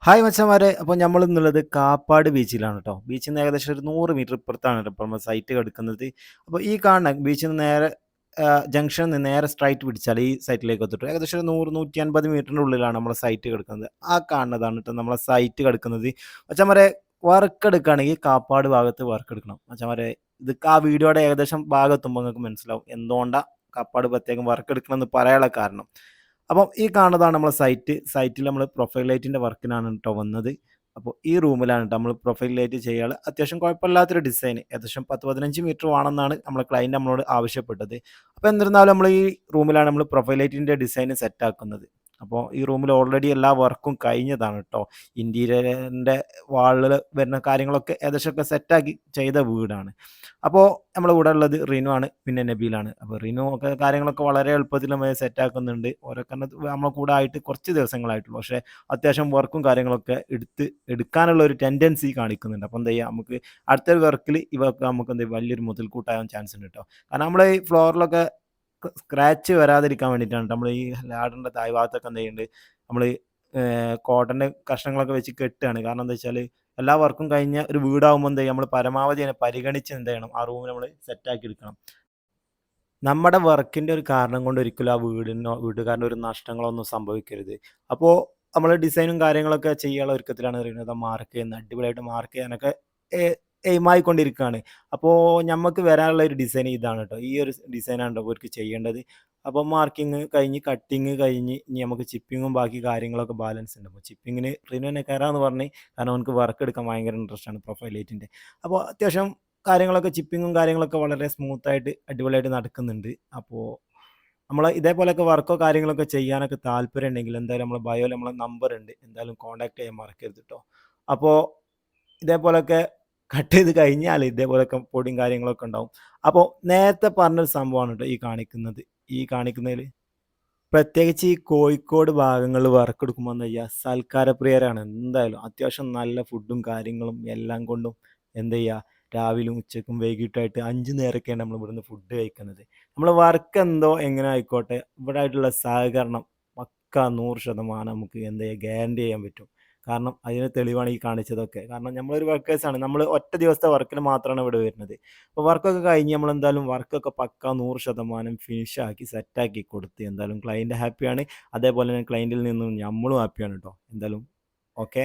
Hi മച്ചാന്മാരെ, അപ്പോൾ നമ്മൾ ഇന്നുള്ളത് കാപ്പാട് ബീച്ചിലാണ് കേട്ടോ. ബീച്ചിൽ നിന്ന് ഏകദേശം ഒരു 100 മീറ്റർ ഇപ്പുറത്താണ് കേട്ടോ ഇപ്പോൾ നമ്മൾ സൈറ്റ് കിടക്കുന്നത്. അപ്പോൾ ഈ കാണുന്ന ബീച്ചിൽ നിന്ന് നേരെ ജംഗ്ഷനിൽ നിന്ന് നേരെ സ്ട്രൈറ്റ് പിടിച്ചാൽ ഈ സൈറ്റിലേക്ക് എത്തിട്ടു. ഏകദേശം ഒരു 100-150 മീറ്ററിൻ്റെ ഉള്ളിലാണ് നമ്മളെ സൈറ്റ് കിടക്കുന്നത്. ആ കാണുന്നതാണ് കേട്ടോ നമ്മളെ സൈറ്റ് കിടക്കുന്നത്. മച്ചാന്മാരെ, വർക്ക് എടുക്കുകയാണെങ്കിൽ കാപ്പാട് ഭാഗത്ത് വർക്ക് എടുക്കണം. മച്ചാന്മാരെ, ഇത് ആ വീഡിയോയുടെ ഏകദേശം ഭാഗത്തുമ്പോൾ നിങ്ങൾക്ക് മനസ്സിലാവും എന്തുകൊണ്ടാണ് കാപ്പാട് പ്രത്യേകം വർക്ക് എടുക്കണമെന്ന് പറയാനുള്ള കാരണം. അപ്പം ഈ കാണുന്നതാണ് നമ്മളെ സൈറ്റ്. സൈറ്റിൽ നമ്മൾ പ്രൊഫൈൽ ലൈറ്റിൻ്റെ വർക്കിനാണ് കേട്ടോ വന്നത്. അപ്പോൾ ഈ റൂമിലാണ് ട്ടോ നമ്മൾ പ്രൊഫൈൽ ലൈറ്റ് ചെയ്യാറ്. അത്യാവശ്യം കുഴപ്പമില്ലാത്തൊരു ഡിസൈൻ. ഏകദേശം 10-15 മീറ്റർ വേണമെന്നാണ് നമ്മളെ ക്ലയൻറ്റ് നമ്മളോട് ആവശ്യപ്പെട്ടത്. അപ്പോൾ എന്നിരുന്നാലും നമ്മൾ ഈ റൂമിലാണ് നമ്മൾ പ്രൊഫൈൽ ലൈറ്റിൻ്റെ ഡിസൈൻ സെറ്റാക്കുന്നത്. അപ്പോൾ ഈ റൂമിൽ ഓൾറെഡി എല്ലാ വർക്കും കഴിഞ്ഞതാണ് കേട്ടോ. ഇൻറ്റീരിയറിൻ്റെ വാളിൽ വരുന്ന കാര്യങ്ങളൊക്കെ ഏകദേശമൊക്കെ സെറ്റാക്കി ചെയ്ത വീടാണ്. അപ്പോൾ നമ്മളെ കൂടെ ഉള്ളത് റിനു ആണ്, പിന്നെ നബീലാണ്. അപ്പോൾ റിനു ഒക്കെ കാര്യങ്ങളൊക്കെ വളരെ എളുപ്പത്തിൽ നമ്മൾ സെറ്റാക്കുന്നുണ്ട്. ഓരോക്കെ നമ്മളെ കൂടെ ആയിട്ട് കുറച്ച് ദിവസങ്ങളായിട്ടുള്ളൂ. പക്ഷേ അത്യാവശ്യം വർക്കും കാര്യങ്ങളൊക്കെ എടുക്കാനുള്ള ഒരു ടെൻഡൻസി കാണിക്കുന്നുണ്ട്. അപ്പോൾ എന്താ ചെയ്യുക, നമുക്ക് അടുത്തൊരു വർക്കിൽ ഇവർക്ക് നമുക്ക് എന്താ വലിയൊരു മുതൽക്കൂട്ടാകാൻ ചാൻസ് ഉണ്ട് കേട്ടോ. കാരണം നമ്മൾ ഈ ഫ്ലോറിലൊക്കെ സ്ക്രാച്ച് വരാതിരിക്കാൻ വേണ്ടിയിട്ടാണ് നമ്മൾ ഈ ലാഡറിൻ്റെ താഴ് ഭാഗത്തൊക്കെ എന്ത് ചെയ്യുന്നുണ്ട്, നമ്മൾ കോട്ടൻ്റെ കഷ്ണങ്ങളൊക്കെ വെച്ച് കെട്ടുകയാണ്. കാരണം എന്താ വെച്ചാൽ എല്ലാ വർക്കും കഴിഞ്ഞ ഒരു വീടാകുമ്പോൾ എന്ത് ചെയ്യും, നമ്മൾ പരമാവധി അതിനെ പരിഗണിച്ച് എന്ത് ചെയ്യണം, ആ റൂം നമ്മൾ സെറ്റാക്കി എടുക്കണം. നമ്മുടെ വർക്കിൻ്റെ ഒരു കാരണം കൊണ്ട് ഒരിക്കലും ആ വീട്ടുകാരൻ്റെ ഒരു നഷ്ടങ്ങളൊന്നും സംഭവിക്കരുത്. അപ്പോൾ നമ്മൾ ഡിസൈനും കാര്യങ്ങളൊക്കെ ചെയ്യാനുള്ള ഒരുക്കത്തിലാണ് പറയുന്നത്. മാർക്ക് ചെയ്യുന്നത് അടിപൊളിയായിട്ട് മാർക്ക് ചെയ്യാനൊക്കെ എയിമായിക്കൊണ്ടിരിക്കുകയാണ്. അപ്പോൾ നമുക്ക് വരാനുള്ള ഒരു ഡിസൈൻ ഇതാണ് കേട്ടോ. ഈ ഒരു ഡിസൈനാണ് കേട്ടോ ഇവർക്ക് ചെയ്യേണ്ടത്. അപ്പോൾ മാർക്കിങ് കഴിഞ്ഞ് കട്ടിങ് കഴിഞ്ഞ് ഇനി നമുക്ക് ചിപ്പിങ്ങും ബാക്കി കാര്യങ്ങളൊക്കെ ബാലൻസ് ഉണ്ട്. അപ്പോൾ ചിപ്പിങ്ങിന് റിനുവിനെ കയറാമെന്ന് പറഞ്ഞ്, കാരണം അവനക്ക് വർക്ക് എടുക്കാൻ ഭയങ്കര ഇൻട്രസ്റ്റാണ് പ്രൊഫൈൽ ലൈറ്റിൻ്റെ. അപ്പോൾ അത്യാവശ്യം കാര്യങ്ങളൊക്കെ ചിപ്പിങ്ങും കാര്യങ്ങളൊക്കെ വളരെ സ്മൂത്തായിട്ട് അടിപൊളിയായിട്ട് നടക്കുന്നുണ്ട്. അപ്പോൾ നമ്മൾ ഇതേപോലെയൊക്കെ വർക്കോ കാര്യങ്ങളൊക്കെ ചെയ്യാനൊക്കെ താല്പര്യം ഉണ്ടെങ്കിൽ എന്തായാലും നമ്മളെ ബയോയിൽ നമ്മളെ നമ്പർ ഉണ്ട്, എന്തായാലും കോൺടാക്ട് ചെയ്യാൻ മറക്കരുത് കേട്ടോ. അപ്പോൾ ഇതേപോലെയൊക്കെ കട്ട് ചെയ്ത് കഴിഞ്ഞാൽ ഇതേപോലെയൊക്കെ പൊടിയും കാര്യങ്ങളൊക്കെ ഉണ്ടാവും. അപ്പോൾ നേരത്തെ പറഞ്ഞൊരു സംഭവമാണ് കേട്ടോ ഈ കാണിക്കുന്നതിൽ പ്രത്യേകിച്ച് ഈ കോഴിക്കോട് ഭാഗങ്ങളിൽ വർക്ക് എടുക്കുമ്പോൾ എന്താ ചെയ്യുക, സൽക്കാരപ്രിയരാണ് എന്തായാലും. അത്യാവശ്യം നല്ല ഫുഡും കാര്യങ്ങളും എല്ലാം കൊണ്ടും എന്താ ചെയ്യുക, രാവിലെയും ഉച്ചയ്ക്കും വൈകിട്ടായിട്ട് 5 നേരമൊക്കെയാണ് നമ്മൾ ഇവിടുന്ന് ഫുഡ് കഴിക്കുന്നത്. നമ്മൾ വർക്ക് എന്തോ എങ്ങനെ ആയിക്കോട്ടെ, ഇവിടെ ആയിട്ടുള്ള സഹകരണം പക്കാ 100% നമുക്ക് എന്താ ചെയ്യുക, ഗ്യാരണ്ടി ചെയ്യാൻ പറ്റും. കാരണം അതിന് തെളിവാണ് ഈ കാണിച്ചതൊക്കെ. കാരണം നമ്മളൊരു വർക്കേഴ്സാണ്. നമ്മൾ ഒറ്റ ദിവസത്തെ വർക്കിന് മാത്രമാണ് ഇവിടെ വരുന്നത്. അപ്പോൾ വർക്കൊക്കെ കഴിഞ്ഞ് നമ്മളെന്തായാലും വർക്കൊക്കെ പക്കാ 100% ഫിനിഷാക്കി സെറ്റാക്കി കൊടുത്ത് എന്തായാലും ക്ലയൻറ്റ് ഹാപ്പിയാണ്. അതേപോലെ തന്നെ ക്ലയൻറ്റിൽ നിന്നും നമ്മളും ഹാപ്പിയാണ് കേട്ടോ. എന്തായാലും ഓക്കെ.